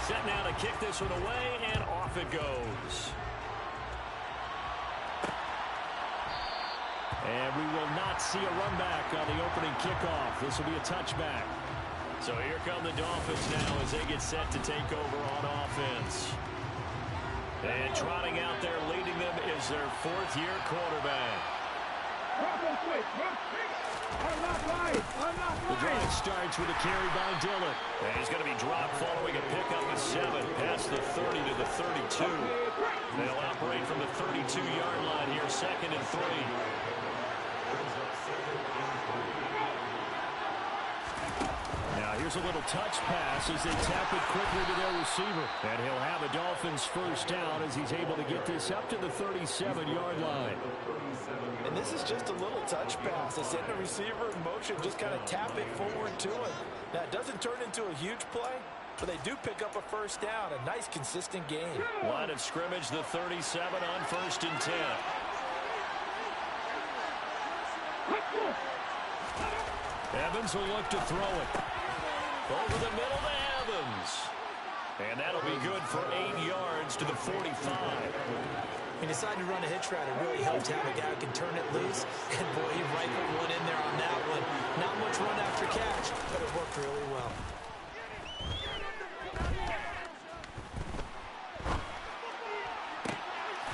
Set now to kick this one away, and off it goes. And we will not see a run back on the opening kickoff. This will be a touchback. So here come the Dolphins now as they get set to take over on offense. And trotting out there leading them is their fourth-year quarterback. The drive starts with a carry by Dillon. And he's going to be dropped following a pickup of 7 past the 30 to the 32. They'll operate from the 32-yard line here, 2nd and 3. Now here's a little touch pass as they tap it quickly to their receiver. And he'll have a Dolphins first down as he's able to get this up to the 37-yard line. And this is just a little touch pass. They send the receiver in motion, just kind of tap it forward to him. Now, it doesn't turn into a huge play, but they do pick up a first down. A nice, consistent game. Line of scrimmage, the 37 on 1st and 10. Evans will look to throw it. Over the middle to Evans. And that'll be good for 8 yards to the 45. He decided to run a hitch route. It really helped having a guy who can turn it loose. And, boy, he rifled one in there on that one. Not much run after catch, but it worked really well.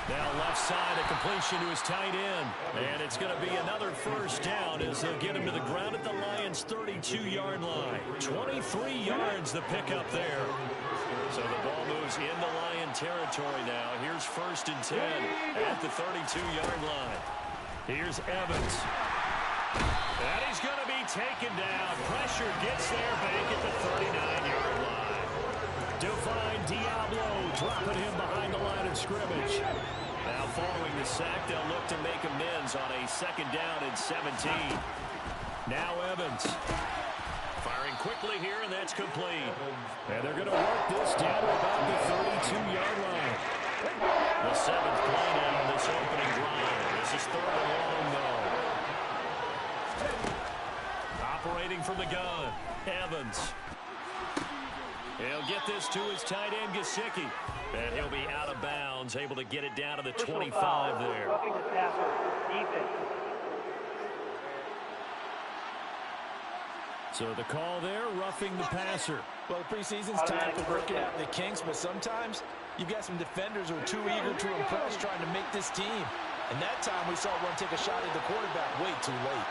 Now left side, a completion to his tight end. And it's going to be another first down as they'll get him to the ground at the Lions' 32-yard line. 23 yards the pickup there. So the ball moves into Lion territory now. Here's 1st and 10 at the 32-yard line. Here's Evans. And he's going to be taken down. Pressure gets there back at the 39-yard line. Define Diablo dropping him behind the line of scrimmage. Now following the sack, they'll look to make amends on a 2nd down and 17. Now Evans. Firing quickly here, and that's complete. And they're going to work this down to about the 32-yard line. The 7th play now on this opening drive. This is 3rd and long, though. Operating from the gun, Evans. He'll get this to his tight end, Gesicki. And he'll be out of bounds, able to get it down to the 25 there. Roughing the passer, defense. So the call there, roughing the passer. Well, the preseason's time for working out the kinks, but sometimes you've got some defenders who are too eager to impress trying to make this team. And that time we saw one take a shot at the quarterback way too late.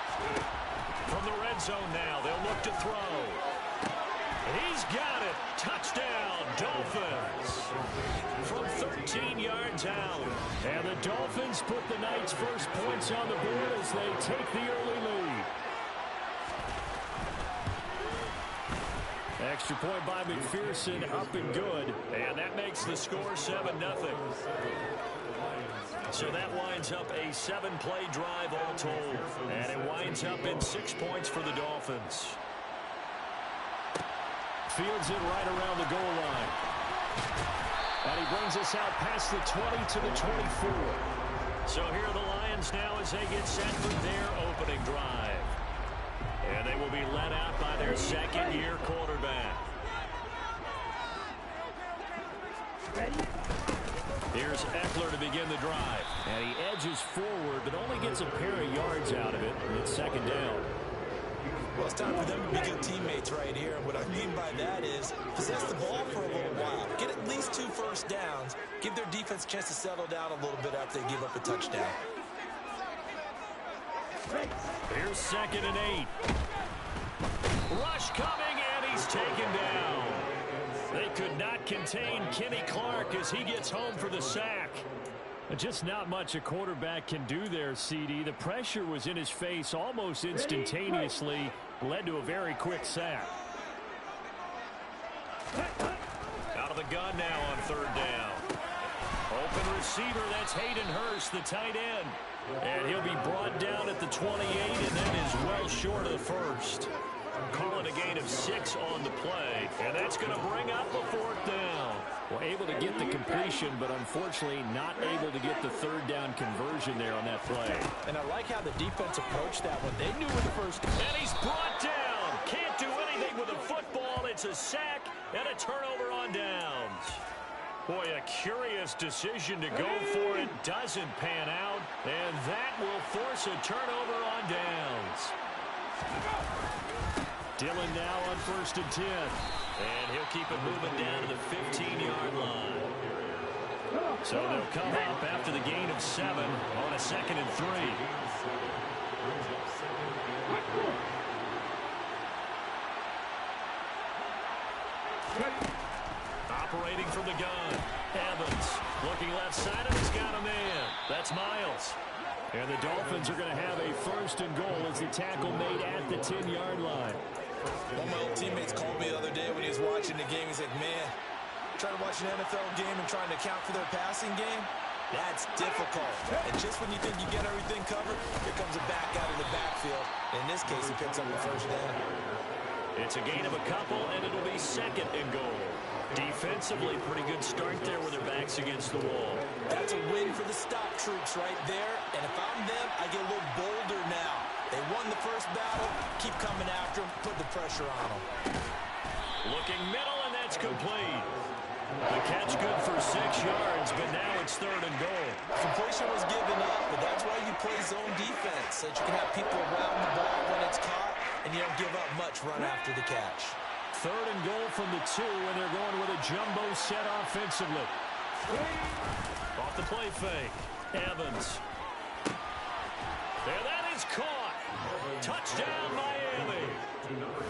From the red zone now, they'll look to throw. He's got it. Touchdown, Dolphins. From 13 yards out. And the Dolphins put the Knights' first points on the board as they take the early lead. Extra point by McPherson, up and good. And that makes the score 7-0. So that winds up a 7-play drive all told. And it winds up in 6 points for the Dolphins. Fields it right around the goal line. And he brings us out past the 20 to the 24. So here are the Lions now as they get set for their opening drive. And they will be led out by their 2nd-year quarterback. Here's Eckler to begin the drive. And he edges forward, but only gets a pair of yards out of it. And it's 2nd down. Well, it's time for them to be good teammates right here. What I mean by that is possess the ball for a little while. Get at least 2 first downs. Give their defense a chance to settle down a little bit after they give up a touchdown. Here's 2nd and 8. Rush coming, and he's taken down. They could not contain Kenny Clark as he gets home for the sack. Just not much a quarterback can do there, CD. The pressure was in his face almost instantaneously, led to a very quick sack. Out of the gun now on 3rd down. Open receiver, that's Hayden Hurst, the tight end. And he'll be brought down at the 28, and that is well short of the first. Calling a gain of 6 on the play, and that's going to bring up a 4th down. Well, able to get the completion, but unfortunately not able to get the 3rd down conversion there on that play. And I like how the defense approached that one. They knew where the first... And he's brought down. Can't do anything with the football. It's a sack and a turnover on downs. Boy, a curious decision to go for it. Doesn't pan out, and that will force a turnover on downs. Dillon now on 1st and 10. And he'll keep it moving down to the 15-yard line. So they'll come up after the gain of 7 on a 2nd and 3. Operating from the gun. Evans looking left side, and he's got a man. That's Miles. And the Dolphins are going to have a 1st and goal as the tackle made at the 10-yard line. One of my old teammates called me the other day when he was watching the game. He's like, man, trying to watch an NFL game and trying to account for their passing game, that's difficult. And just when you think you get everything covered, here comes a back out of the backfield. In this case, he picks up a 1st down. It's a gain of a couple, and it'll be 2nd and goal. Defensively, pretty good start there with their backs against the wall. That's a win for the stop troops right there. And if I'm them, I get a little bolder now. They won the first battle. Keep coming after them. Put the pressure on them. Looking middle, and that's complete. The catch good for 6 yards, but now it's 3rd and goal. Completion was given up, but that's why you play zone defense, so that you can have people around the ball when it's caught, and you don't give up much run after the catch. 3rd and goal from the 2, and they're going with a jumbo set offensively. Off the play fake. Evans. And that is caught. Touchdown, Miami.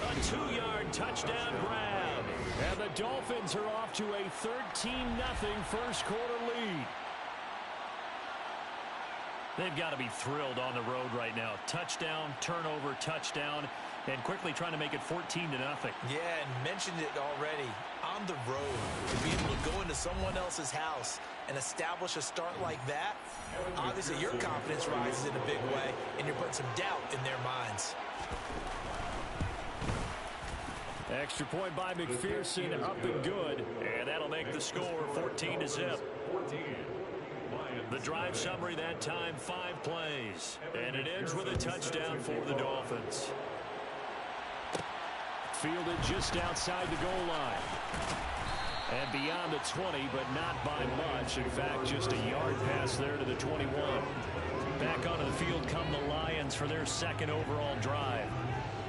A 2-yard touchdown grab. And the Dolphins are off to a 13-0 first quarter lead. They've got to be thrilled on the road right now. Touchdown, turnover, touchdown, and quickly trying to make it 14-0. Yeah, and mentioned it already. On the road, to be able to go into someone else's house and establish a start like that, obviously your confidence rises in a big way, and you're putting some doubt in their minds. Extra point by McPherson, up and good, and that'll make the score 14-0. The drive summary that time, 5 plays, and it ends with a touchdown for the Dolphins. Fielded just outside the goal line. And beyond the 20, but not by much. In fact, just a yard pass there to the 21. Back onto the field come the Lions for their 2nd overall drive.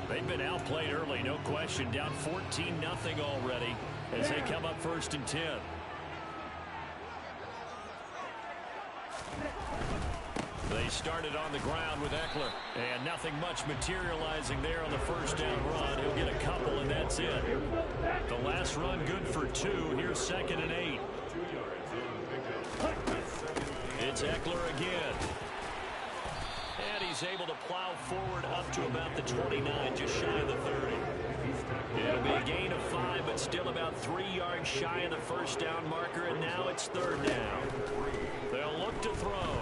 They've been outplayed early, no question. Down 14-0 already as they come up 1st and 10. They started on the ground with Eckler, and nothing much materializing there on the 1st down run. He'll get a couple, and that's it. The last run good for 2. Here's 2nd and 8. It's Eckler again. And he's able to plow forward up to about the 29, just shy of the 30. It'll be a gain of 5, but still about 3 yards shy of the 1st down marker, and now it's 3rd down. They'll look to throw.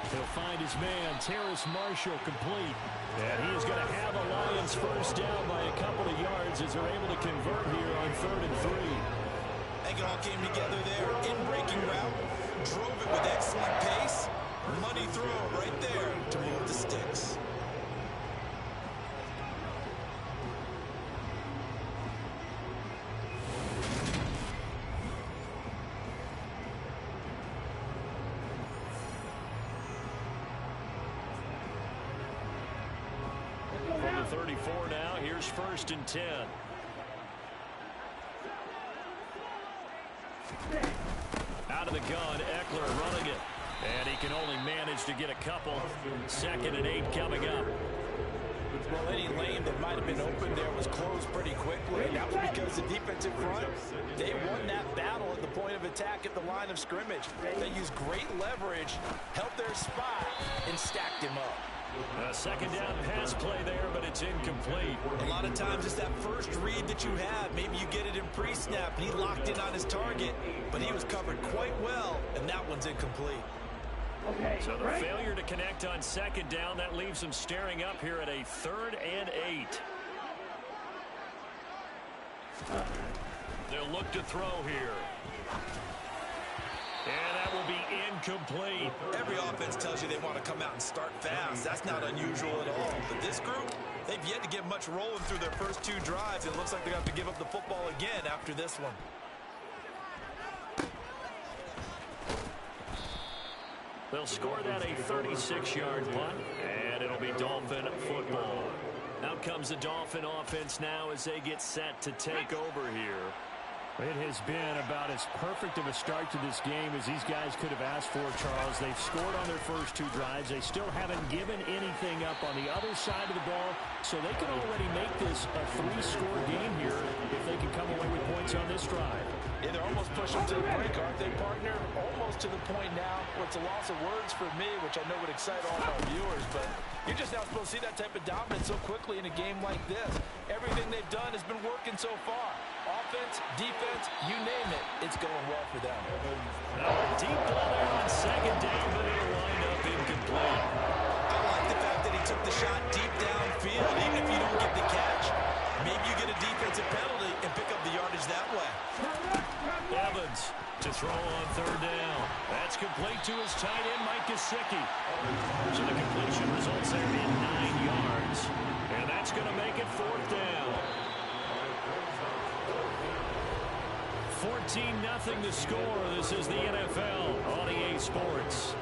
He'll find his man, Terrace Marshall, complete. And he is going to have a Lions 1st down by a couple of yards as they're able to convert here on 3rd and 3. I think it all came together there. In-breaking route, drove it with excellent pace. Money throw right there to move the sticks. From the 34 now, here's 1st and 10. Out of the gun, Eckler running it. And he can only manage to get a couple. 2nd and 8 coming up. Well, any lane that might have been open there was closed pretty quickly. And that was because the defensive front, they won that battle at the point of attack at the line of scrimmage. They used great leverage, held their spot, and stacked him up. A 2nd down pass play there, but it's incomplete. A lot of times it's that first read that you have. Maybe you get it in pre-snap, and he locked in on his target, but he was covered quite well, and that one's incomplete. So the failure to connect on 2nd down, that leaves them staring up here at a 3rd and 8. They'll look to throw here. And that will be incomplete. Every offense tells you they want to come out and start fast. That's not unusual at all. But this group, they've yet to get much rolling through their first 2 drives. It looks like they're going to have to give up the football again after this one. They'll score that a 36-yard punt, and it'll be Dolphin football. Out comes the Dolphin offense now as they get set to take over here. It has been about as perfect of a start to this game as these guys could have asked for, Charles. They've scored on their first 2 drives. They still haven't given anything up on the other side of the ball, so they can already make this a 3-score game here if they can come away with points on this drive. Yeah, they're almost pushing to the brink, aren't they, partner? Almost to the point now where it's a loss of words for me, which I know would excite all of our viewers, but you're just not supposed to see that type of dominance so quickly in a game like this. Everything they've done has been working so far. Offense, defense, you name it, it's going well for them. Deep ball there on second down, but it'll wind up incomplete. I like the fact that he took the shot deep downfield, even if you don't get the catch. Maybe you get a defensive penalty and pick up the yardage that way. Evans to throw on third down. That's complete to his tight end, Mike Gesicki. So the completion results there in 9 yards. And that's going to make it 4th down. 14-0 the score. This is the NFL on EA Sports.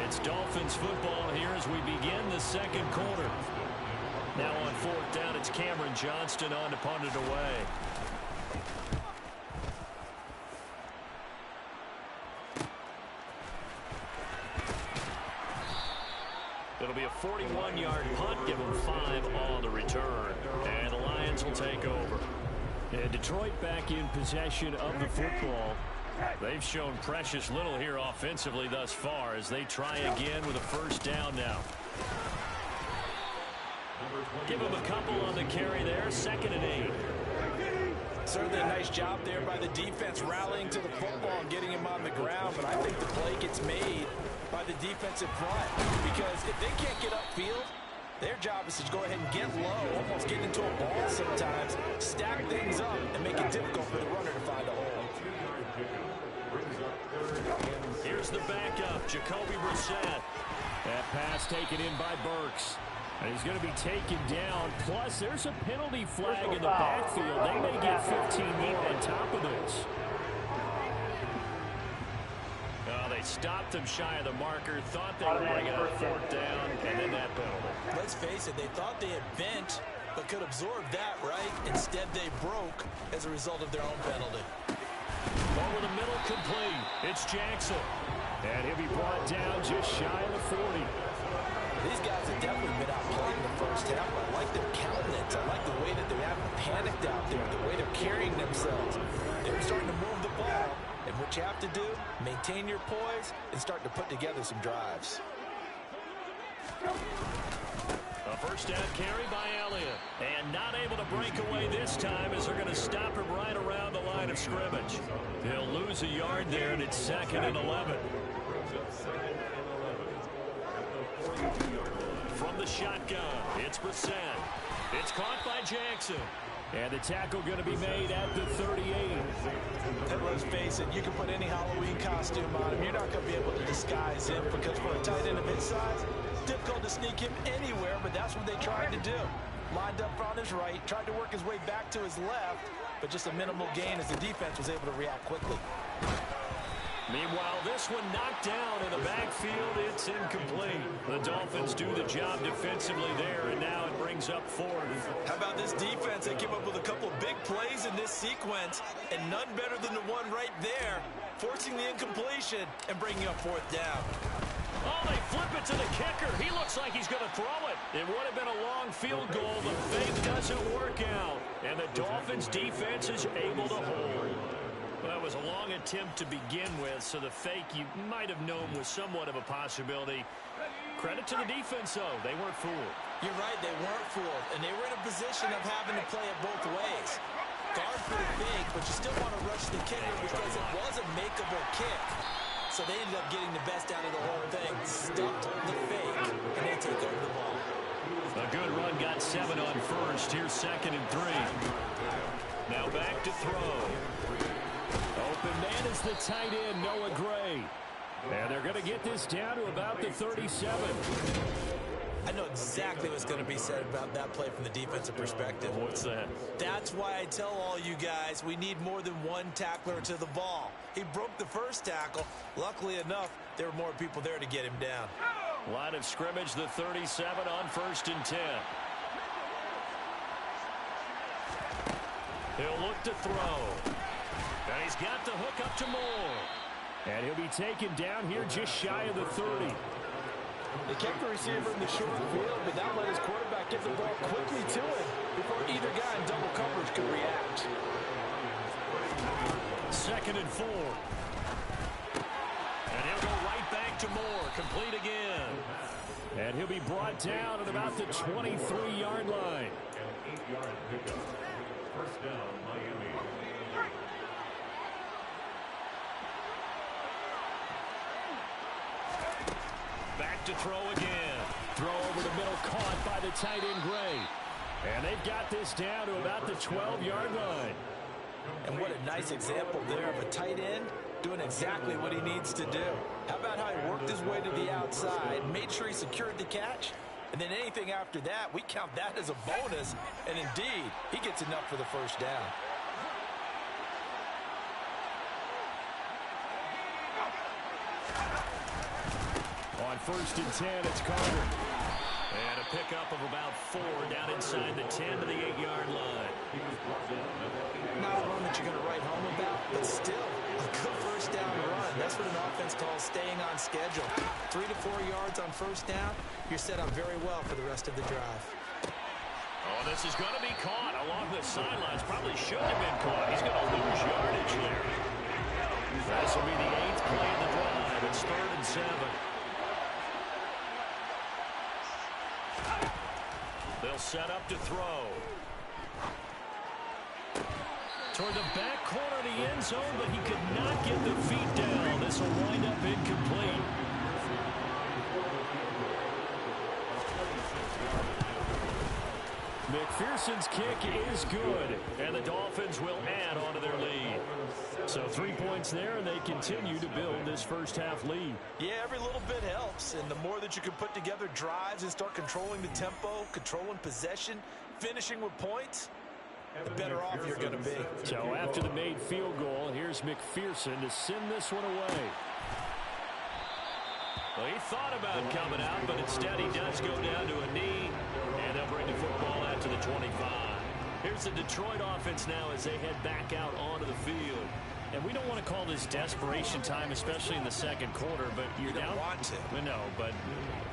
It's Dolphins football here as we begin the second quarter. Now on 4th down, it's Cameron Johnston on to punt it away. It'll be a 41-yard punt, give them 5 on the return. And the Lions will take over. And Detroit back in possession of the football. They've shown precious little here offensively thus far as they try again with a first down now. Give them a couple on the carry there, 2nd and 8. Certainly a nice job there by the defense rallying to the football and getting him on the ground, but I think the play gets made by the defensive front because if they can't get upfield, their job is to go ahead and get low, almost get into a ball sometimes, stack things up, and make it difficult for the runner to find a hole. Here's the backup, Jacoby Brissett. That pass taken in by Burks. And he's going to be taken down. Plus, there's a penalty flag in the backfield. They may get 15 more on top of this. They stopped him shy of the marker, thought they would bring out 4th down, and then that penalty. Let's face it, they thought they had bent, but could absorb that, right? Instead, they broke as a result of their own penalty. Over the middle, complete. It's Jackson. And he'll be brought down just shy of the 40. These guys have definitely been outplayed in the first half. I like their countenance. I like the way that they haven't panicked out there, the way they're carrying themselves. They're starting to move the ball. And what you have to do, maintain your poise and start to put together some drives. A first down carry by Elliott. And not able to break away this time as they're going to stop him right around the line of scrimmage. He'll lose a yard there, and it's 2nd and 11. From the shotgun, it's Brissett. It's caught by Jackson. And the tackle going to be made at the 38. And let's face it, you can put any Halloween costume on him. You're not going to be able to disguise him because for a tight end of his size, difficult to sneak him anywhere, but that's what they tried to do. Lined up on his right, tried to work his way back to his left, but just a minimal gain as the defense was able to react quickly. Meanwhile, this one knocked down in the backfield. It's incomplete. The Dolphins do the job defensively there, and now it brings up 4th. How about this defense? They came up with a couple of big plays in this sequence, and none better than the one right there, forcing the incompletion and bringing up 4th down. Oh, they flip it to the kicker. He looks like he's going to throw it. It would have been a long field goal. The fake doesn't work out, and the Dolphins' defense is able to hold. Well, that was a long attempt to begin with, so the fake you might have known was somewhat of a possibility. Credit to the defense, though. They weren't fooled. You're right, they weren't fooled, and they were in a position of having to play it both ways. Guard for the fake, but you still want to rush the kicker because it was a makeable kick. So they ended up getting the best out of the whole thing, stuffed the fake, and they take over the ball. A good run got 7 on first. Here's 2nd and 3. Now back to throw. Open man is the tight end, Noah Gray. And they're going to get this down to about the 37. I know exactly what's going to be said about that play from the defensive perspective. What's that? That's why I tell all you guys we need more than one tackler to the ball. He broke the first tackle. Luckily enough, there were more people there to get him down. Line of scrimmage, the 37 on 1st and 10. He'll look to throw. And he's got the hook up to Moore. And he'll be taken down here just shy of the 30. They kept the receiver in the short field, but that let his quarterback get the ball quickly to him before either guy in double coverage could react. 2nd and 4. And he'll go right back to Moore. Complete again. And he'll be brought down at about the 23-yard line. An 8-yard pickup. First down, Miami. Back to throw again. Throw over the middle, caught by the tight end Gray. And they've got this down to about the 12-yard line. And what a nice example there of a tight end doing exactly what he needs to do. How about how he worked his way to the outside, made sure he secured the catch, and then anything after that, we count that as a bonus, and indeed, he gets enough for the first down. On 1st and 10, it's Carter. And a pickup of about 4 down inside the 10 to the 8-yard line. Not one that you're going to write home about, but still a good first down run. That's what an offense calls staying on schedule. 3 to 4 yards on first down, you're set up very well for the rest of the drive. Oh, this is going to be caught along the sidelines. Probably shouldn't have been caught. He's going to lose yardage there. This will be the 8th play of the drive. It's 3rd and 7. They'll set up to throw. Toward the back corner of the end zone, but he could not get the feet down. This will wind up incomplete. McPherson's kick is good, and the Dolphins will add on to their lead. So 3 points there, and they continue to build this first half lead. Yeah, every little bit helps, and the more that you can put together drives and start controlling the tempo, controlling possession, finishing with points, the better off you're going to be. So after the made field goal, here's McPherson to send this one away. Well, he thought about coming out, but instead he does go down to a knee, and they'll bring the football out to the 25. Here's the Detroit offense now as they head back out onto the field. And we don't want to call this desperation time, especially in the second quarter, but you're You down. don't want to. No, but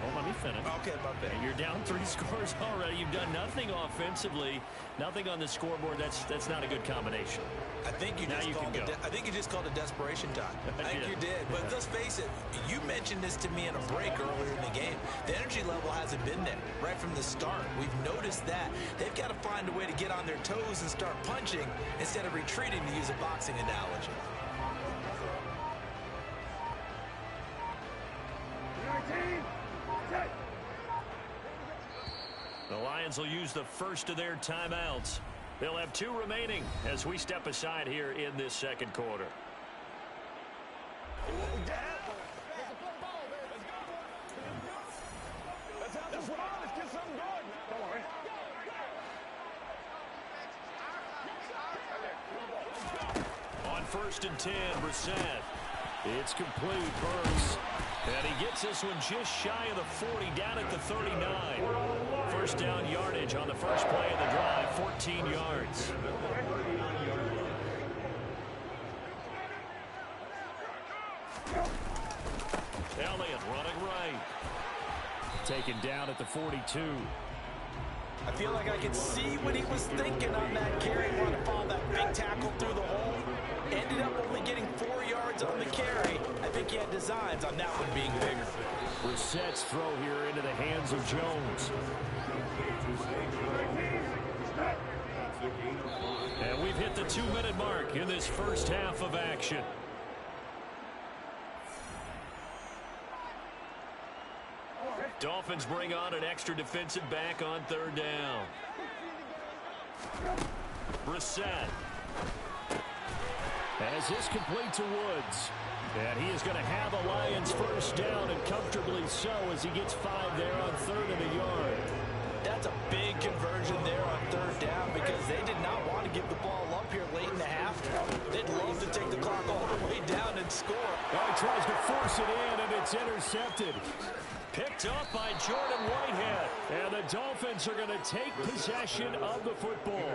hold on, let me finish. Okay, my bad. You're down 3 scores already. You've done nothing offensively, nothing on the scoreboard. That's not a good combination. I think you just called it. I think you just called it desperation time. I think you did. But let's face it. You mentioned this to me in a break earlier in the game. The energy level hasn't been there right from the start. We've noticed that they've got to find a way to get on their toes and start punching instead of retreating, to use a boxing analogy. The Lions will use the first of their timeouts. They'll have 2 remaining as we step aside here in this second quarter. On 1st and 10, Brissett. It's complete. Burks. And he gets this one just shy of the 40, down at the 39. First down yardage on the first play of the drive, 14 yards. Elliott running right. Taken down at the 42. I feel like I could see what he was thinking on that carry. Wanted to follow that big tackle through the hole. Ended up only getting 4 yards on the carry. I think he had designs on that one being bigger. Brissett's throw here into the hands of Jones. And we've hit the 2-minute mark in this first half of action. Dolphins bring on an extra defensive back on 3rd down. Brissett. As this complete to Woods. And he is going to have a Lions first down, and comfortably so, as he gets 5 there on 3rd and a yard. That's a big conversion there on 3rd down because they did not want to give the ball up here late in the half. They'd love to take the clock all the way down and score. Oh, he tries to force it in, and it's intercepted. Picked up by Jordan Whitehead. And the Dolphins are going to take possession of the football.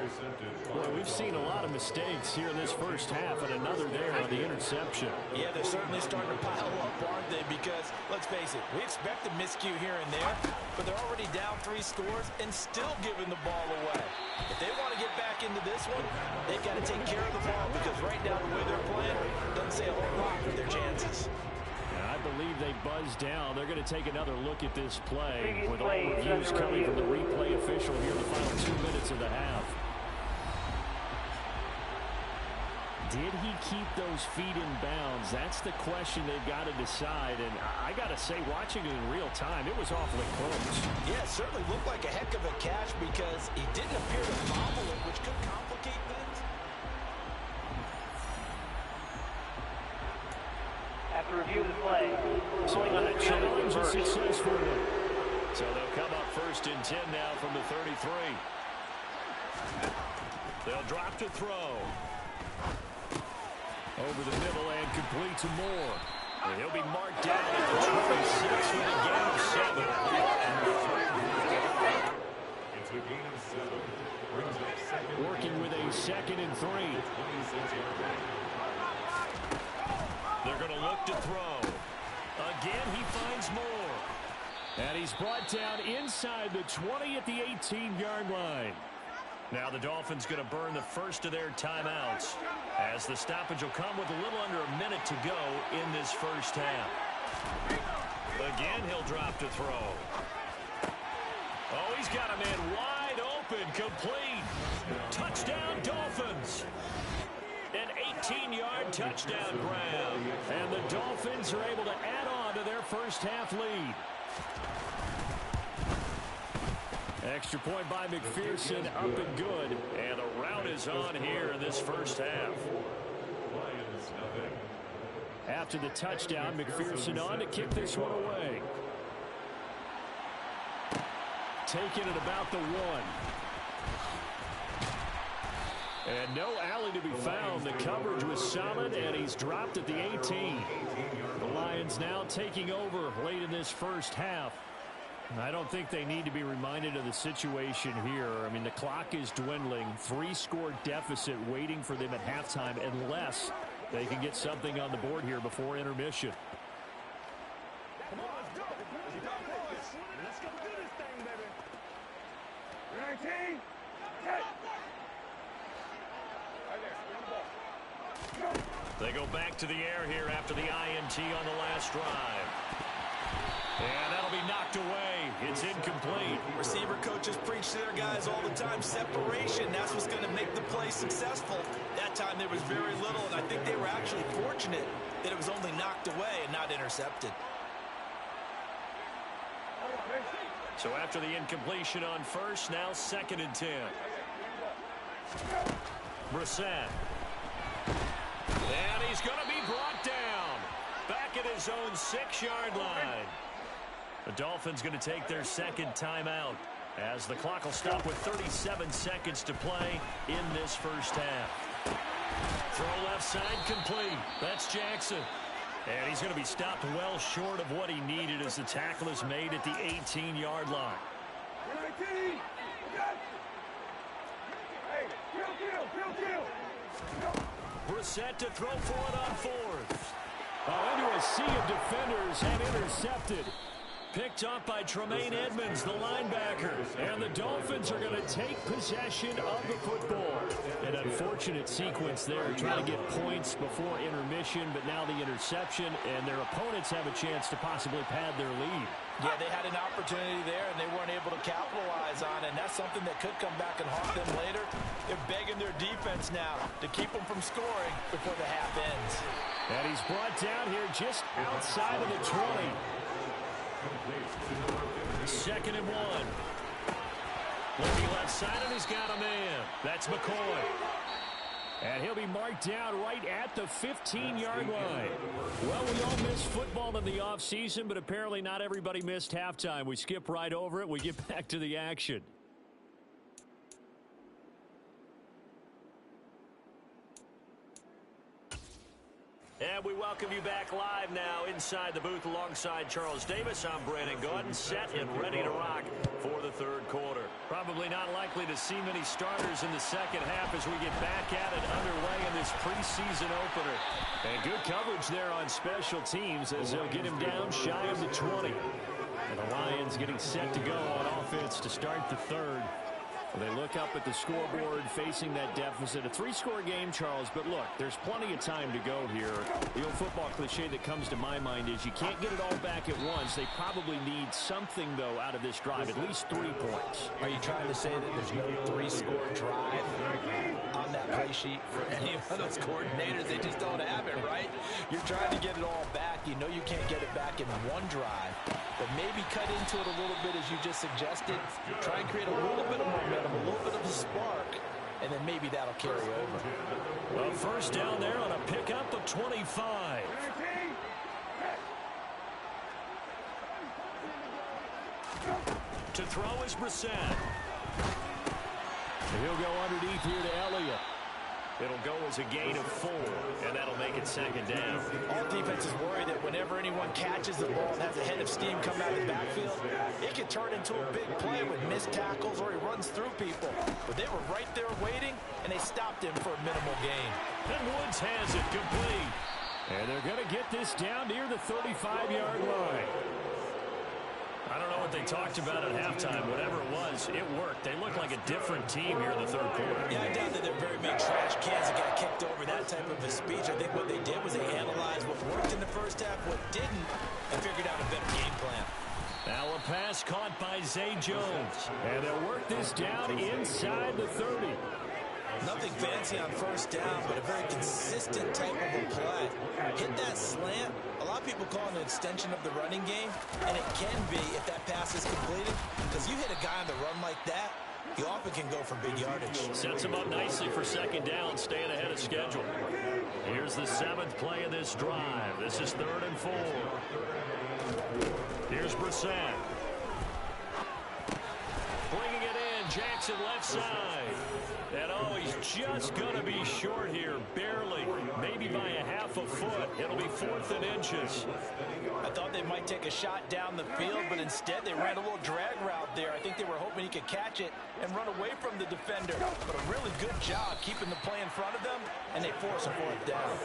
Boy, we've seen a lot of mistakes here in this first half, and another there on the interception. Yeah, they're certainly starting to pile up, aren't they? Because, let's face it, we expect a miscue here and there, but they're already down 3 scores and still giving the ball away. If they want to get back into this one, they've got to take care of the ball because right now the way they're playing doesn't say a whole lot for their chances. I believe they buzzed down. They're going to take another look at this play with all reviews coming from the replay official here in the final 2 minutes of the half. Did he keep those feet in bounds? That's the question they've got to decide. And I got to say, watching it in real time, it was awfully close. Yeah, it certainly looked like a heck of a catch because he didn't appear to fumble it, which could complicate things. After review of the play, So that challenge is successful. So they'll come up 1st and 10 now from the 33. They'll drop to throw. Over the middle and complete to Moore. And he'll be marked down at the 26 with a gain of 7. It's a gain of 7. Brings up 2nd. Working with a 2nd and 3. They're going to look to throw. Again, he finds Moore. And he's brought down inside the 20 at the 18-yard line. Now the Dolphins going to burn the first of their timeouts as the stoppage will come with a little under a minute to go in this first half. Again, he'll drop to throw. Oh, he's got a man wide open, complete. Touchdown, Dolphins. An 18-yard touchdown grab. And the Dolphins are able to add on to their first half lead. Extra point by McPherson, up and good. And the rout is on here in this first half. Lions nothing. After the touchdown, McPherson on to kick this one away. Taking it about the 1. And no alley to be found. The coverage was solid, and he's dropped at the 18. The Lions now taking over late in this first half. I don't think they need to be reminded of the situation here. I mean, the clock is dwindling. 3-score deficit waiting for them at halftime unless they can get something on the board here before intermission. Come on, let's go. Let's go do this thing, baby. 19. They go back to the air here after the INT on the last drive. And that'll be knocked away. It's incomplete. Receiver coaches preach to their guys all the time. Separation, that's what's going to make the play successful. That time there was very little, and I think they were actually fortunate that it was only knocked away and not intercepted. So after the incompletion on first, now 2nd and 10. Brissett. And he's going to be brought down. Back at his own 6-yard line. The Dolphins going to take their 2nd timeout as the clock will stop with 37 seconds to play in this first half. Throw left side complete. That's Jackson. And he's going to be stopped well short of what he needed as the tackle is made at the 18-yard line. 19. Hey, kill. Brissett to throw for it on 4th. Into a sea of defenders and intercepted. Picked up by Tremaine Edmonds, the linebacker. And the Dolphins are going to take possession of the football. An unfortunate sequence there, trying to get points before intermission, but now the interception, and their opponents have a chance to possibly pad their lead. Yeah, they had an opportunity there, and they weren't able to capitalize on it, and that's something that could come back and haunt them later. They're begging their defense now to keep them from scoring before the half ends. And he's brought down here just outside of the 20. 2nd and 1. Looking left side, and he's got a man. That's McCoy. And he'll be marked down right at the 15-yard line. Well, we all miss football in the offseason, but apparently not everybody missed halftime. We skip right over it. We get back to the action. And we welcome you back live now inside the booth alongside Charles Davis. I'm Brandon Gaudin, set and ready to rock for the third quarter. Probably not likely to see many starters in the second half as we get back at it underway in this preseason opener. And good coverage there on special teams as they'll get him down shy of the 20. And the Lions getting set to go on offense to start the third. They look up at the scoreboard facing that deficit. A three-score game, Charles, but look, there's plenty of time to go here. The old football cliche that comes to my mind is you can't get it all back at once. They probably need something, though, out of this drive, at least 3 points. Are you trying to say that there's no three-score drive on that play sheet for any of those coordinators? They just don't have it, right? You're trying to get it all back. You know you can't get it back in one drive, but maybe cut into it a little bit as you just suggested. Try and create a little bit of momentum, a little bit of a spark, and then maybe that'll carry over. Well, first down there on a pickup of 25. To throw is Brissett. He'll go underneath here to Elliott. It'll go as a gain of 4, and that'll make it second down. All defenses worry that whenever anyone catches the ball and has a head of steam come out of the backfield, it can turn into a big play with missed tackles or he runs through people. But they were right there waiting, and they stopped him for a minimal gain. And Woods has it complete. And they're going to get this down near the 35-yard line. I don't know what they talked about at halftime. Whatever it was, it worked. They look like a different team here in the third quarter. Yeah, I doubt that there are very many trash cans that got kicked over that type of a speech. I think what they did was they analyzed what worked in the first half, what didn't, and figured out a better game plan. Now a pass caught by Zay Jones. And they'll work this down inside the 30. Nothing fancy on first down, but a very consistent type of a play. Hit that slant. A lot of people call it an extension of the running game, and it can be if that pass is completed, because you hit a guy on the run like that, he often can go for big yardage. Sets him up nicely for second down, staying ahead of schedule. Here's the 7th play of this drive. This is 3rd and 4. Here's Brissett. Bringing it in, Jackson left side. And oh, he's just going to be short here, barely, maybe by a half a foot. It'll be 4th and inches. I thought they might take a shot down the field, but instead they ran a little drag route there. I think they were hoping he could catch it and run away from the defender. But a really good job keeping the play in front of them, and they force a 4th down.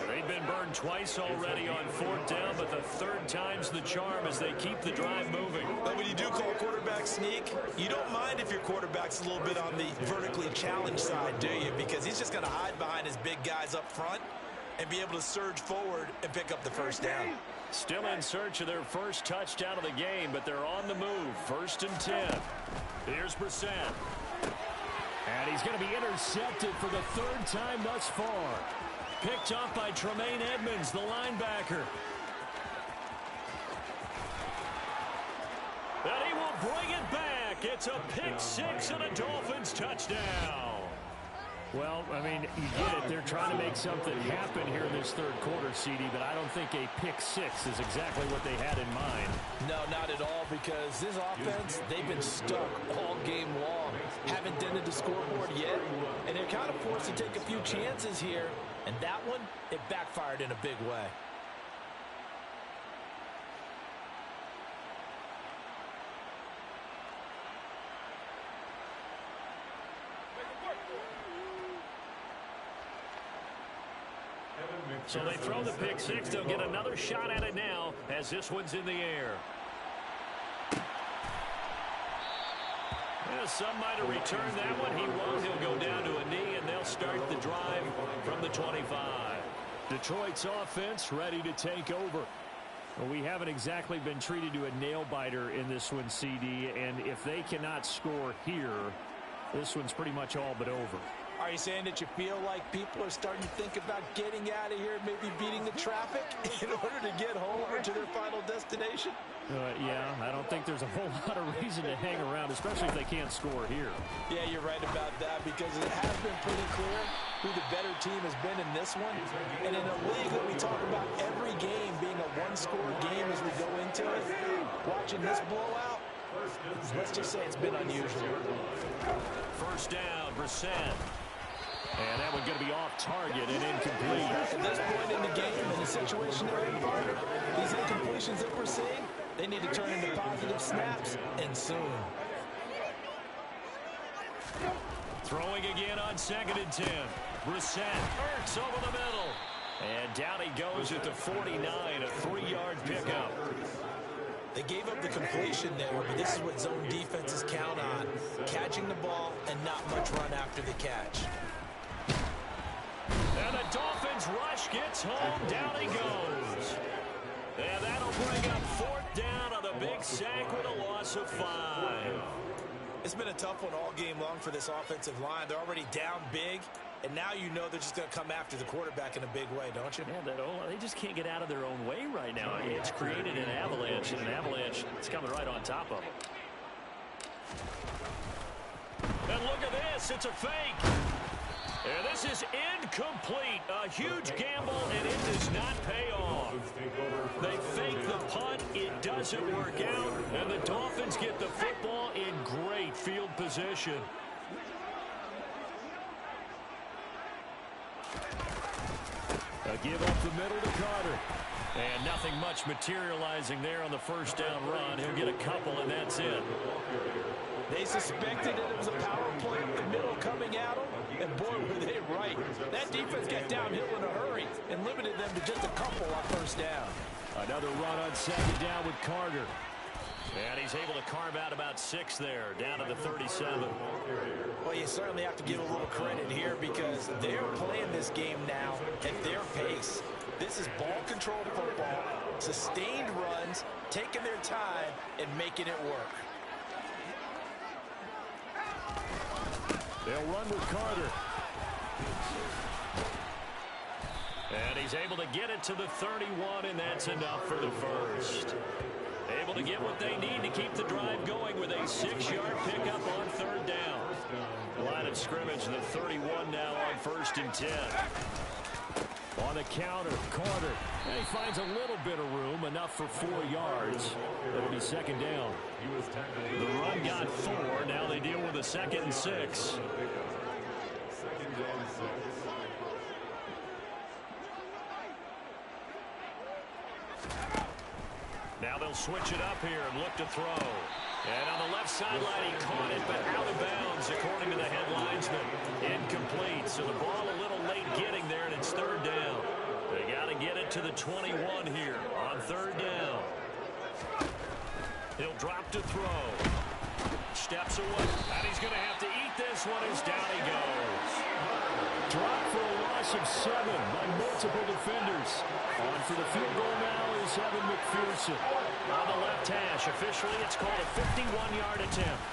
They've been burned twice already on 4th down, but the 3rd time's the charm as they keep the drive moving. But when you do call quarterback sneak, you don't mind if your quarterback's a little bit on the vertically challenged side, do you? Because he's just going to hide behind his big guys up front and be able to surge forward and pick up the first down. Still in search of their first touchdown of the game, but they're on the move. 1st and 10. Here's Brissett. And he's going to be intercepted for the 3rd time thus far. Picked off by Tremaine Edmonds, the linebacker. And he will bring it back. It's a pick 6 and a Dolphins touchdown. Well, I mean, you get it. They're trying to make something happen here in this 3rd quarter, CD, but I don't think a pick 6 is exactly what they had in mind. No, not at all, because this offense, they've been stuck all game long. Haven't dented the scoreboard yet, and they're kind of forced to take a few chances here. And that one, it backfired in a big way. So they throw the pick 6. They'll get another shot at it now as this one's in the air. Yeah, some might have returned that one. He won't. He'll go down to a knee, and they'll start the drive from the 25. Detroit's offense ready to take over. Well, we haven't exactly been treated to a nail-biter in this one, CD, and if they cannot score here, this one's pretty much all but over. Are you saying that you feel like people are starting to think about getting out of here, maybe beating the traffic in order to get home or to their final destination? Yeah, I don't think there's a whole lot of reason to hang around, especially if they can't score here. Yeah, you're right about that because it has been pretty clear who the better team has been in this one. And in a league that we talk about every game being a one-score game as we go into it, watching this blowout, let's just say it's been unusual. First down, Preseason. And that one going to be off target and incomplete. At this point in the game, in the situation they're in, partner, these incompletions that we're seeing, they need to turn into positive snaps, and soon. Throwing again on 2nd and 10. Preseason hurts over the middle. And down he goes at the 49, a 3-yard pickup. They gave up the completion there, but this is what zone defenses count on. Catching the ball and not much run after the catch. And the Dolphins rush gets home. Down he goes. And that'll bring up 4th down on the big sack with a loss of 5. It's been a tough one all game long for this offensive line. They're already down big, and now you know they're just going to come after the quarterback in a big way, don't you? Yeah, they just can't get out of their own way right now. It's created an avalanche, and an avalanche is coming right on top of them. And look at this. It's a fake. And this is incomplete. A huge gamble, and it does not pay off. They fake the punt. It doesn't work out. And the Dolphins get the football in great field position. A give up the middle to Carter. And nothing much materializing there on the first down run. He'll get a couple, and that's it. They suspected that it was a power play up the middle coming at them, and boy, were they right. That defense got downhill in a hurry and limited them to just a couple on first down. Another run on 2nd down with Carter. And he's able to carve out about 6 there, down to the 37. Well, you certainly have to give a little credit here because they're playing this game now at their pace. This is ball control football, sustained runs, taking their time, and making it work. They'll run with Carter. And he's able to get it to the 31, and that's enough for the first. Able to get what they need to keep the drive going with a 6-yard pickup on 3rd down. Line of scrimmage, the 31 now on 1st and 10. On the counter, Carter. And he finds a little bit of room, enough for 4 yards. It'll be 2nd down. The run got 4. Now they deal with a 2nd and 6. Now they'll switch it up here and look to throw. And on the left sideline, he caught it, but out of bounds, according to the head linesman. Incomplete, so the ball a little late getting there, and it's 3rd down. They got to get it to the 21 here on 3rd down. He'll drop to throw. Steps away, and he's going to have to eat this one as down he goes. Drop for a loss of 7 by multiple defenders. On for the field goal now is Evan McPherson. On the left hash, officially it's called a 51-yard attempt.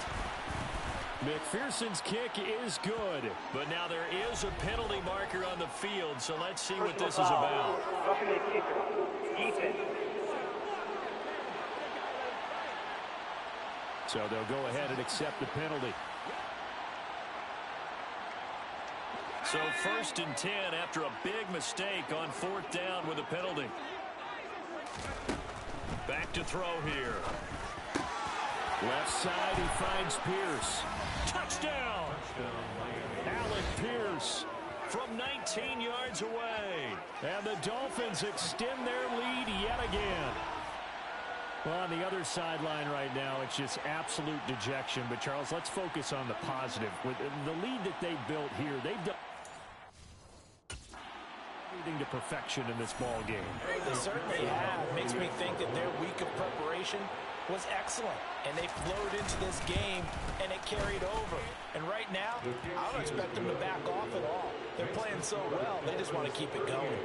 McPherson's kick is good, but now there is a penalty marker on the field, so let's see what this is about. Roughing the kicker. Defense. So they'll go ahead and accept the penalty. So 1st and 10 after a big mistake on 4th down with a penalty. Back to throw here. Left side, he finds Pierce. Touchdown! Alec Pierce from 19 yards away. And the Dolphins extend their lead yet again. Well, on the other sideline right now, it's just absolute dejection. But, Charles, let's focus on the positive. With the lead that they've built here, they've done everything to perfection in this ball game. They certainly have. Makes me think that their week of preparation was excellent. And they flowed into this game, and it carried over. And right now, I don't expect them to back off at all. They're playing so well, they just want to keep it going.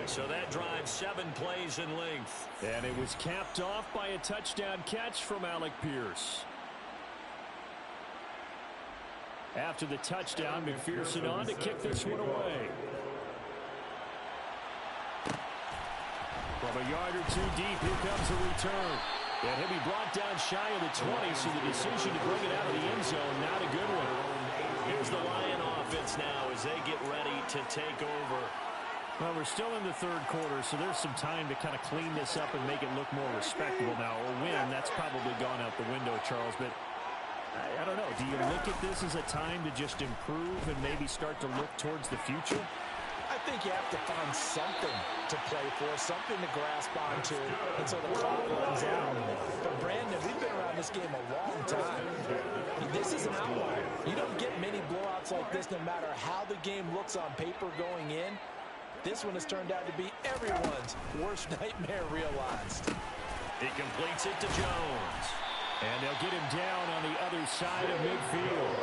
So that drive 7 plays in length. And it was capped off by a touchdown catch from Alec Pierce. After the touchdown, McPherson on to kick this one away. From a yard or two deep, here comes the return. And he'll be brought down shy of the 20, so the decision to bring it out of the end zone, not a good one. Here's the Lion offense now as they get ready to take over. Well, we're still in the third quarter, so there's some time to kind of clean this up and make it look more respectable now. A win, that's probably gone out the window, Charles, but I don't know. Do you look at this as a time to just improve and maybe start to look towards the future? I think you have to find something to play for, something to grasp onto until the clock runs out. But, Brandon, we've been around this game a long time. This is an outlier. You don't get many blowouts like this no matter how the game looks on paper going in. This one has turned out to be everyone's worst nightmare realized. He completes it to Jones. And they'll get him down on the other side of midfield.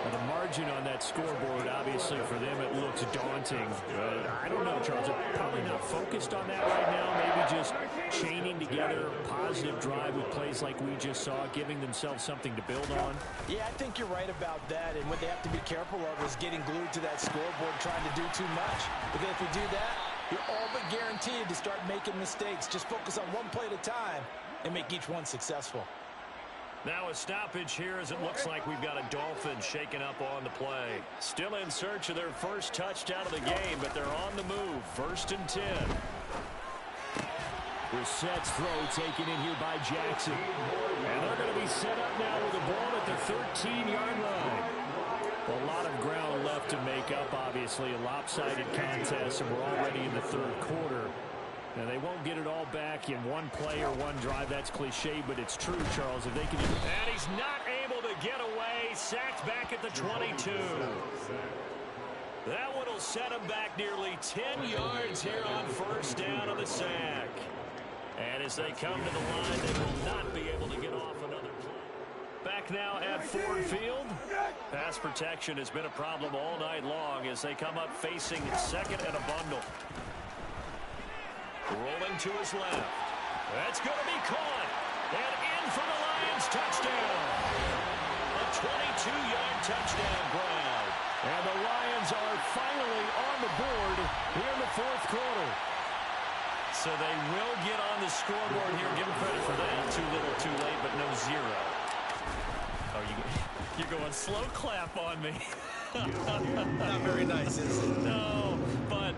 Well, the margin on that scoreboard, obviously, for them, it looks daunting. I don't know, Charles. They're probably not focused on that right now. Maybe just chaining together a positive drive with plays like we just saw, giving themselves something to build on. Yeah, I think you're right about that. And what they have to be careful of is getting glued to that scoreboard, trying to do too much. Because if you do that, you're all but guaranteed to start making mistakes. Just focus on one play at a time and make each one successful. Now a stoppage here as it looks like we've got a Dolphin shaking up on the play. Still in search of their first touchdown of the game, but they're on the move. 1st and 10. Brissett's throw taken in here by Jackson. And they're going to be set up now with the ball at the 13-yard line. A lot of ground left to make up, obviously. A lopsided contest, and we're already in the third quarter. And they won't get it all back in one play or one drive. That's cliche, but it's true, Charles. If they can... And he's not able to get away. Sacked back at the 22. That one will set him back nearly 10 yards here on 1st down on the sack. And as they come to the line, they will not be able to get off another play. Back now at Ford Field. Pass protection has been a problem all night long as they come up facing 2nd and a bundle. Rolling to his left. That's going to be caught. And in for the Lions touchdown. A 22-yard touchdown grab. And the Lions are finally on the board here in the 4th quarter. So they will get on the scoreboard here. Give them credit for that. Too little, too late, but no zero. Oh, you're going slow clap on me. Not very nice, is it? No, but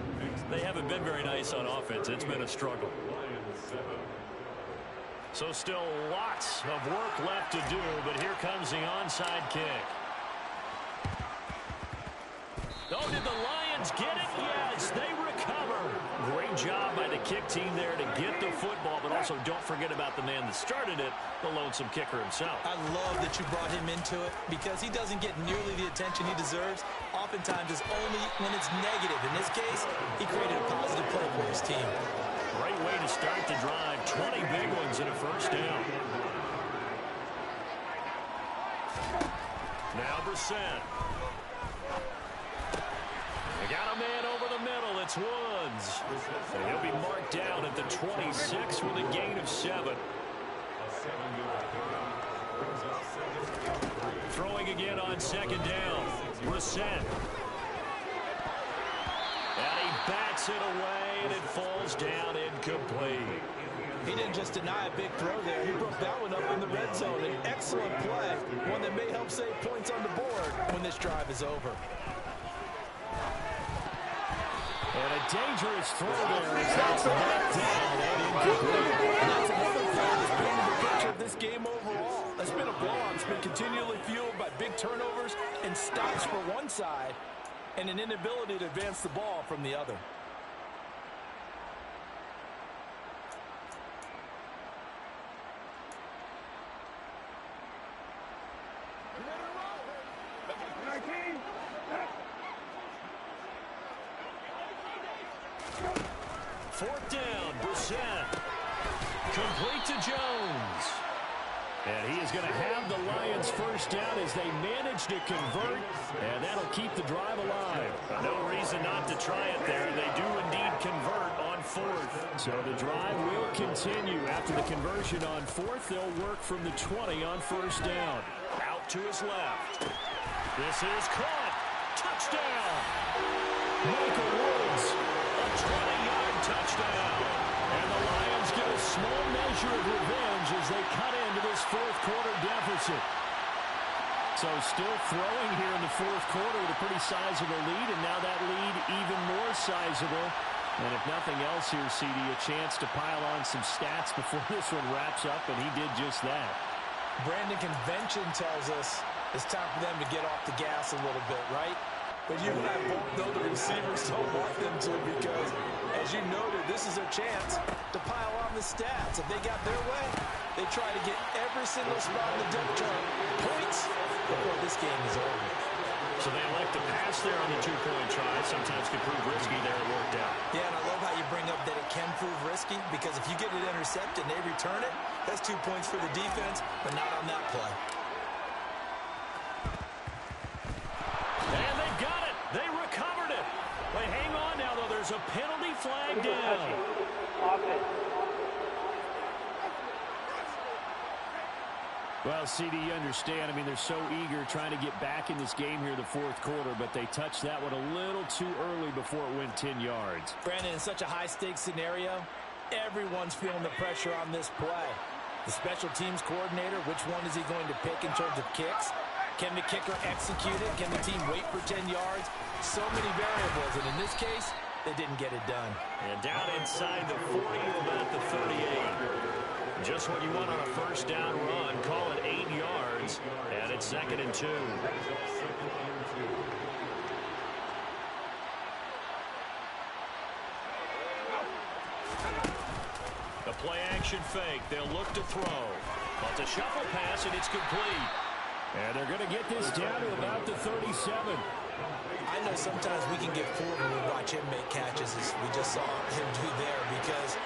they haven't been very nice on offense. It's been a struggle. So still lots of work left to do, but here comes the onside kick. Oh, did the Lions get it? Yes, they recover. Great job by the kick team there to get the football, but also don't forget about the man that started it, the lonesome kicker himself. I love that you brought him into it because he doesn't get nearly the attention he deserves. Oftentimes it's only when it's negative. In this case, he created a positive play for his team. Great way to start the drive. 20 big ones and a 1st down. Now Brissett. They got a man over the middle. It's Woods. And he'll be marked down at the 26 with a gain of 7. Throwing again on 2nd down. Brissett. And he bats it away, and it falls down incomplete. He didn't just deny a big throw there. He broke that one up in the red zone. An excellent play. One that may help save points on the board when this drive is over. And a dangerous throw there as that's knocked down and incomplete. And that's another play that's painted the picture of this game overall. That's been a blowout. It's been continually fueled by big turnovers and stops for one side and an inability to advance the ball from the other. Fourth down, Brissett. Complete to Jones. And he is going to have the Lions 1st down as they manage to convert, and that'll keep the drive alive. No reason not to try it there. They do indeed convert on 4th. So the drive will continue. After the conversion on 4th, they'll work from the 20 on 1st down. Out to his left. This is caught. Touchdown. Michael Woods, a 20-yard touchdown. And the Lions get a small measure of revenge as they cut into this fourth quarter deficit. So still throwing here in the fourth quarter with a pretty sizable lead, and now that lead even more sizable. And if nothing else here, CD, a chance to pile on some stats before this one wraps up, and he did just that. Brandon, convention tells us it's time for them to get off the gas a little bit, right? But you and I both know the receivers don't want them to because, as you noted, this is their chance to pile on the stats. If they got their way, they try to get every single spot in the depth chart points before this game is over. So they elect to pass there on the two-point try. Sometimes can prove risky there. It worked out. Yeah, and I love how you bring up that it can prove risky because if you get it intercepted and they return it, that's 2 points for the defense, but not on that play. And they got it. They recovered it. Wait, hang on now, though. There's a penalty flag down. Offense. Well, CD, you understand. I mean, they're so eager trying to get back in this game here in the fourth quarter, but they touched that one a little too early before it went 10 yards. Brandon, in such a high-stakes scenario, everyone's feeling the pressure on this play. The special teams coordinator, which one is he going to pick in terms of kicks? Can the kicker execute it? Can the team wait for 10 yards? So many variables, and in this case, they didn't get it done. And down inside the 40 to about the 38. Just what you want on a first down run. Call it 8 yards, and it's 2nd and 2. The play-action fake. They'll look to throw. But it's a shuffle pass, and it's complete. And they're going to get this down to about the 37. I know sometimes we can get fooled when we watch him make catches, as we just saw him do there, because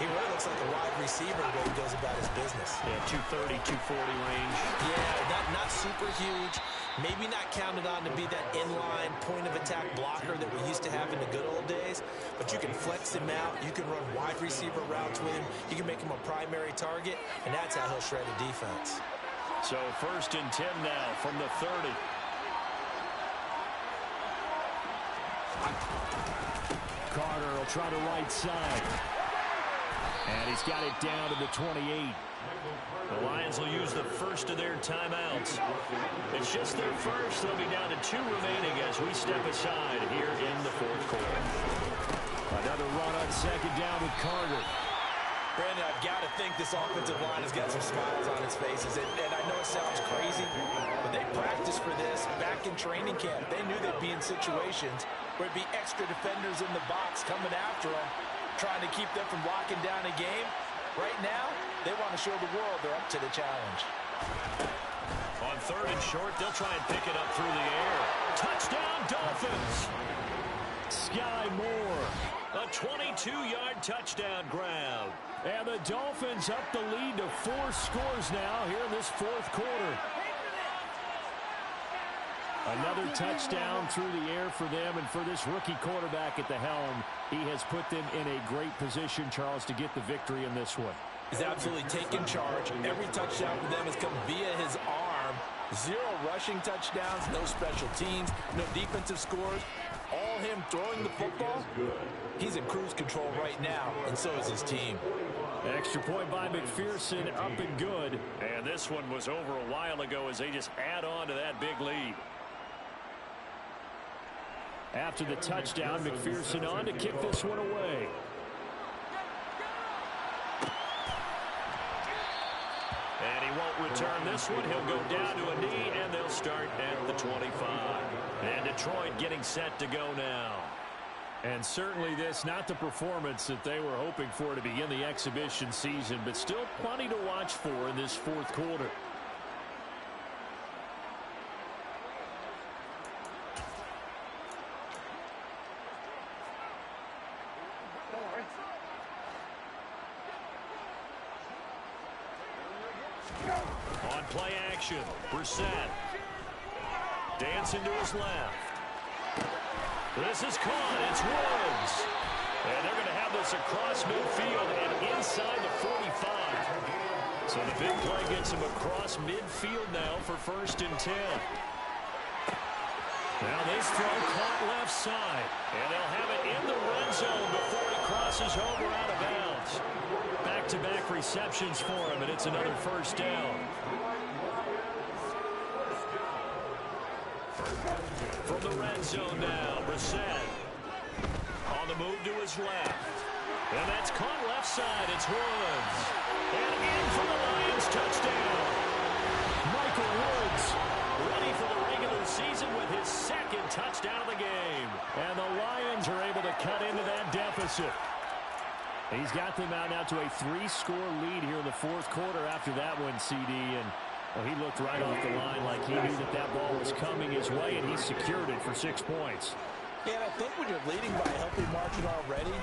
he really looks like a wide receiver the way he goes about his business. Yeah, 230, 240 range. Yeah, not super huge. Maybe not counted on to be that inline point-of-attack blocker that we used to have in the good old days, but you can flex him out. You can run wide receiver routes with him. You can make him a primary target, and that's how he'll shred a defense. So 1st and 10 now from the 30. Carter will try the right side. And he's got it down to the 28. The Lions will use the first of their timeouts. It's just their first. They'll be down to 2 remaining as we step aside here in the fourth quarter. Another run on 2nd down with Carter. Brandon, I've got to think this offensive line has got some smiles on its faces. And I know it sounds crazy, but they practiced for this back in training camp. They knew they'd be in situations where it'd be extra defenders in the box coming after them, trying to keep them from locking down a game. Right now, they want to show the world they're up to the challenge. On 3rd and short, they'll try and pick it up through the air. Touchdown, Dolphins! Sky Moore. A 22-yard touchdown grab. And the Dolphins up the lead to 4 scores now here in this fourth quarter. Another touchdown through the air for them, and for this rookie quarterback at the helm, he has put them in a great position, Charles, to get the victory in this one. He's absolutely taken charge. Every touchdown for them has come via his arm. 0 rushing touchdowns, no special teams, no defensive scores. All him throwing the football. He's in cruise control right now, and so is his team. Extra point by McPherson, up and good. And this one was over a while ago as they just add on to that big lead. After the touchdown, McPherson on to kick this one away. And he won't return this one. He'll go down to a knee, and they'll start at the 25. And Detroit getting set to go now. And certainly this, not the performance that they were hoping for to begin the exhibition season, but still plenty to watch for in this fourth quarter. On play action, Brissett. Dancing to his left. This is caught. It's Woods. And they're going to have this across midfield and inside the 45. So the big play gets him across midfield now for 1st and 10. Now this throw caught left side. And they'll have it in the red zone before he crosses over out of bounds. Back-to-back receptions for him, and it's another first down. From the red zone now, Brissett. On the move to his left. And that's caught left side. It's Woods. And in for the Lions touchdown. Michael Woods ready for the regular season with his second touchdown of the game. And the Lions are able to cut into that deficit. He's got them out now to a 3-score lead here in the fourth quarter after that one, CD. And well, he looked right off the line like he knew that that ball was coming his way, and he secured it for 6 points. Yeah, and I think when you're leading by a healthy margin already,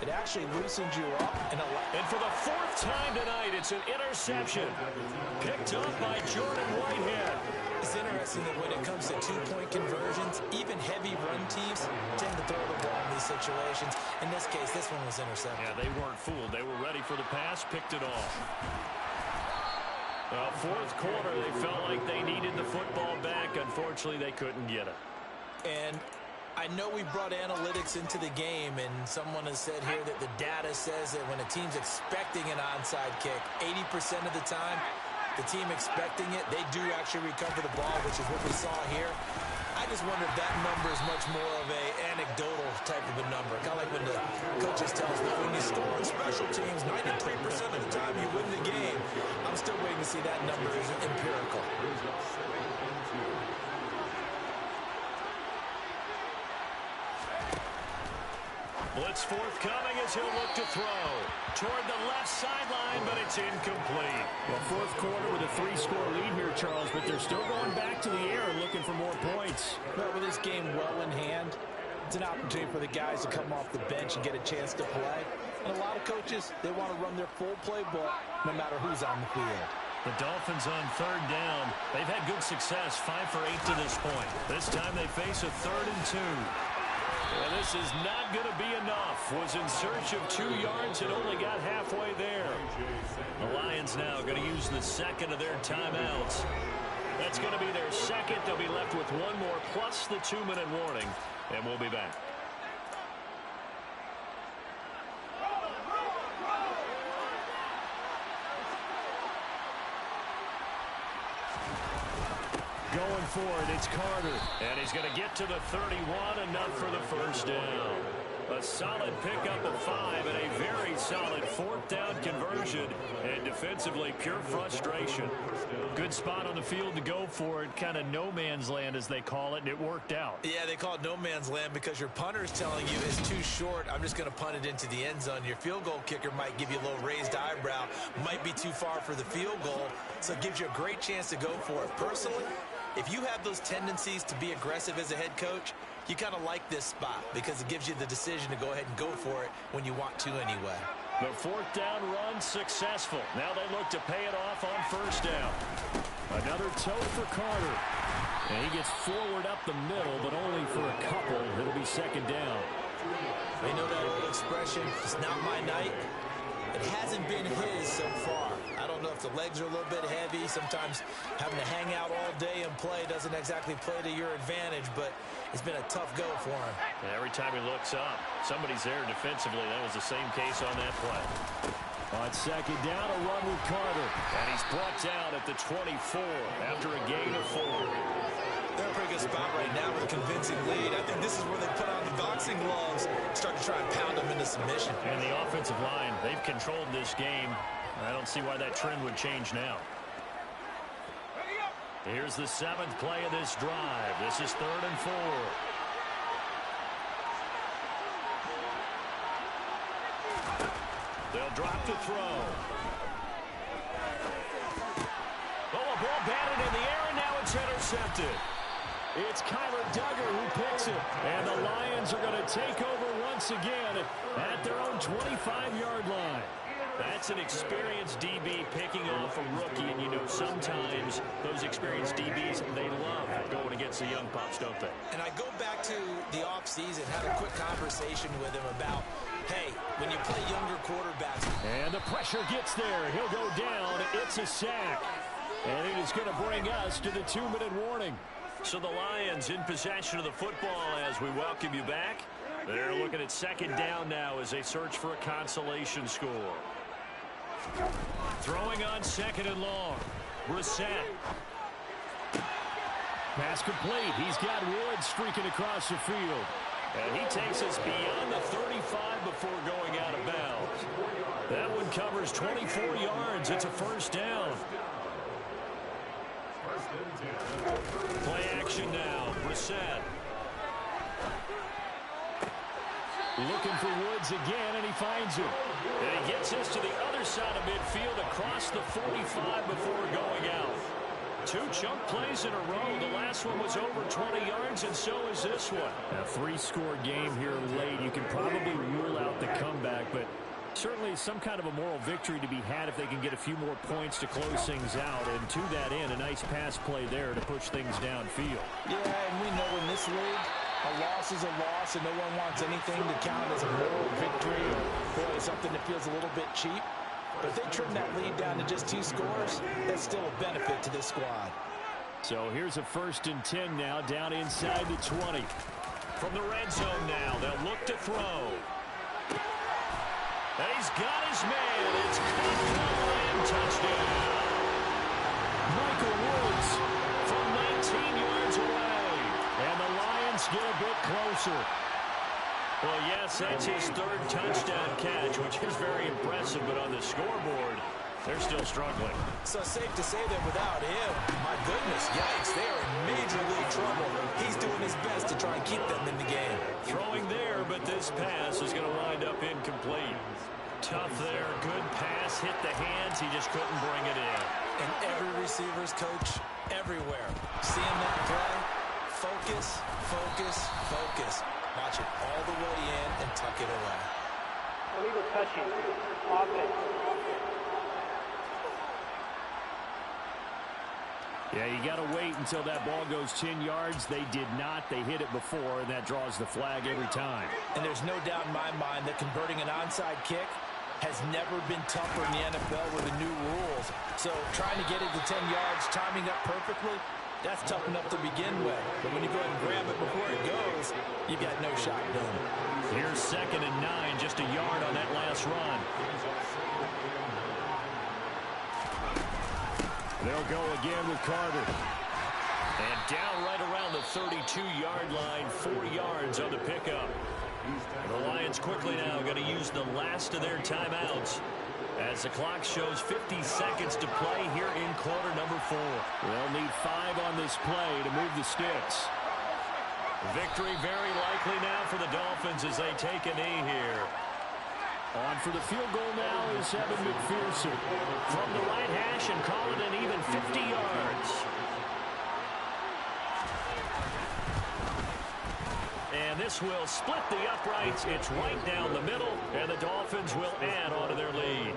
it actually loosens you up. And for the 4th time tonight, it's an interception. Picked up by Jordan Whitehead. It's interesting that when it comes to 2-point conversions, even heavy run teams tend to throw the ball in these situations. In this case, this one was intercepted. Yeah, they weren't fooled. They were ready for the pass, picked it off. Well, fourth quarter, they felt like they needed the football back. Unfortunately, they couldn't get it. And I know we brought analytics into the game, and someone has said here that the data says that when a team's expecting an onside kick, 80% of the time, the team expecting it, they do actually recover the ball, which is what we saw here. I just wonder if that number is much more of a anecdotal type of a number. Kind of like when the coaches tell us, well, when you score on special teams, 93% of the time you win the game. I'm still waiting to see that number is empirical. Blitz forthcoming as he'll look to throw. Toward the left sideline, but it's incomplete. Well, fourth quarter with a 3-score lead here, Charles, but they're still going back to the air and looking for more points. But with this game well in hand, it's an opportunity for the guys to come off the bench and get a chance to play. And a lot of coaches, they want to run their full playbook no matter who's on the field. The Dolphins on 3rd down. They've had good success, 5 for 8 to this point. This time they face a 3rd and 2. And this is not going to be enough. Was in search of 2 yards and only got halfway there. The Lions now going to use the second of their timeouts. That's going to be their second. They'll be left with 1 more plus the 2-minute warning. And we'll be back. Going for it, it's Carter. And he's going to get to the 31, enough for the first down. A solid pickup of 5 and a very solid 4th down conversion. And defensively, pure frustration. Good spot on the field to go for it. Kind of no man's land, as they call it, and it worked out. Yeah, they call it no man's land because your punter's telling you it's too short. I'm just going to punt it into the end zone. Your field goal kicker might give you a little raised eyebrow. Might be too far for the field goal. So it gives you a great chance to go for it. Personally, if you have those tendencies to be aggressive as a head coach, you kind of like this spot because it gives you the decision to go ahead and go for it when you want to anyway. The 4th down run successful. Now they look to pay it off on 1st down. Another toe for Carter. And he gets forward up the middle, but only for a couple. It'll be 2nd down. They know that old expression, it's not my night. It hasn't been his so far. I don't know if the legs are a little bit heavy. Sometimes having to hang out all day and play doesn't exactly play to your advantage, but it's been a tough go for him. And every time he looks up, somebody's there defensively. That was the same case on that play. On 2nd down, a run with Carter. And he's brought down at the 24 after a gain of 4. They're in a pretty good spot right now with a convincing lead. I think this is where they put on the boxing gloves, start to try and pound them into submission. And the offensive line, they've controlled this game. I don't see why that trend would change now. Here's the 7th play of this drive. This is 3rd and 4. They'll drop the throw. Oh, a ball batted in the air, and now it's intercepted. It's Kyler Duggar who picks it. And the Lions are going to take over once again at their own 25-yard line. That's an experienced DB picking off a rookie, and you know sometimes those experienced DBs, they love going against the young pups, don't they? And I go back to the offseason, had a quick conversation with him about, hey, when you play younger quarterbacks. And the pressure gets there. He'll go down. It's a sack. And it is going to bring us to the 2-minute warning. So the Lions in possession of the football as we welcome you back. They're looking at second down now as they search for a consolation score. Throwing on second and long. Brissett. Pass complete. He's got Woods streaking across the field. And he takes us beyond the 35 before going out of bounds. That one covers 24 yards. It's a first down. Play action now. Brissett. Looking for Woods again, and he finds him. And he gets us to the other side of midfield across the 45 before going out. Two chunk plays in a row. The last one was over 20 yards, and so is this one. A three-score game here late. You can probably rule out the comeback, but certainly some kind of a moral victory to be had if they can get a few more points to close things out. And to that end, a nice pass play there to push things downfield. Yeah, and we know in this league, a loss is a loss, and no one wants anything to count as a moral victory or boy, something that feels a little bit cheap. But if they trim that lead down to just 2 scores, that's still a benefit to this squad. So here's a 1st and 10 now, down inside the 20. From the red zone now, they'll look to throw. And he's got his man. It's caught for the Lion touchdown. Michael Woods from 19 yards away. And the Lions get a bit closer. Well, yes, that's his 3rd touchdown catch, which is very impressive, but on the scoreboard, they're still struggling. So safe to say that without him, my goodness, yikes, they are in major league trouble. He's doing his best to try and keep them in the game. Throwing there, but this pass is going to wind up incomplete. Tough there, good pass, hit the hands, he just couldn't bring it in. And every receiver's coach everywhere, seeing that play, focus, focus, focus. Watch it all the way in and tuck it away. Illegal touching. Offense. Yeah, you got to wait until that ball goes 10 yards. They did not. They hit it before, and that draws the flag every time. And there's no doubt in my mind that converting an onside kick has never been tougher in the NFL with the new rules. So trying to get it to 10 yards, timing up perfectly, that's tough enough to begin with. But when you go ahead and grab it before it goes, you've got no shot done. Here's 2nd and 9, just a yard on that last run. They'll go again with Carter. And down right around the 32-yard line, 4 yards on the pickup. The Lions quickly now going to use the last of their timeouts as the clock shows 50 seconds to play here in quarter number 4. They'll need 5 on this play to move the sticks. Victory very likely now for the Dolphins as they take a knee here. On for the field goal now is Evan McPherson. From the right hash and call it an even 50 yards. And this will split the uprights. It's right down the middle, and the Dolphins will add on to their lead.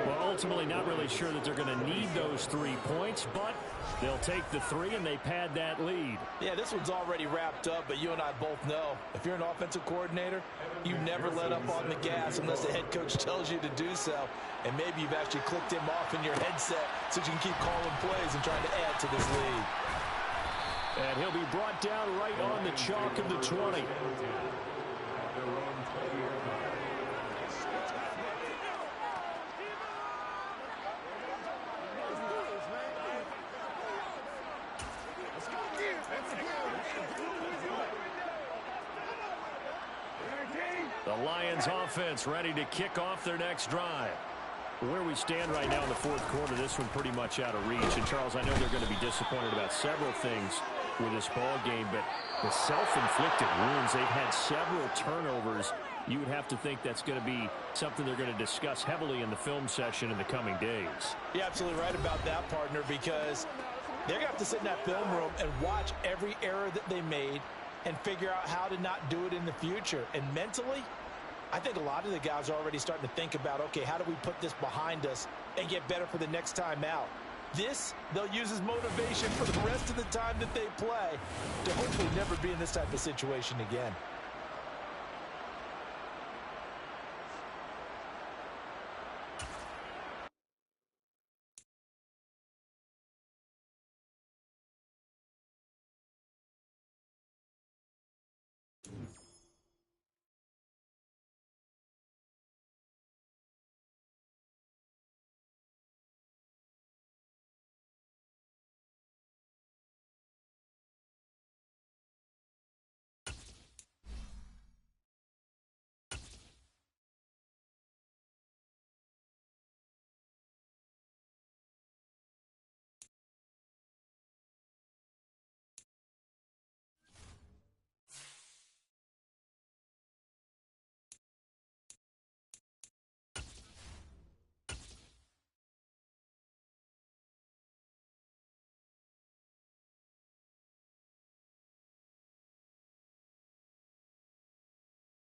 Well, ultimately not really sure that they're going to need those 3 points, but they'll take the 3 and they pad that lead. Yeah, this one's already wrapped up, but you and I both know if you're an offensive coordinator, you never let up on the gas unless the head coach tells you to do so. And maybe you've actually clicked him off in your headset so you can keep calling plays and trying to add to this lead. And he'll be brought down right on the chalk of the 20. The Lions offense ready to kick off their next drive. Where we stand right now in the 4th quarter, this one pretty much out of reach. And, Charles, I know they're going to be disappointed about several things with this ball game, but the self-inflicted wounds, they've had several turnovers. You would have to think that's going to be something they're going to discuss heavily in the film session in the coming days. You're absolutely right about that, partner, because they're going to have to sit in that film room and watch every error that they made and figure out how to not do it in the future. And mentally, I think a lot of the guys are already starting to think about, okay, how do we put this behind us and get better for the next time out? This, they'll use as motivation for the rest of the time that they play to hopefully never be in this type of situation again.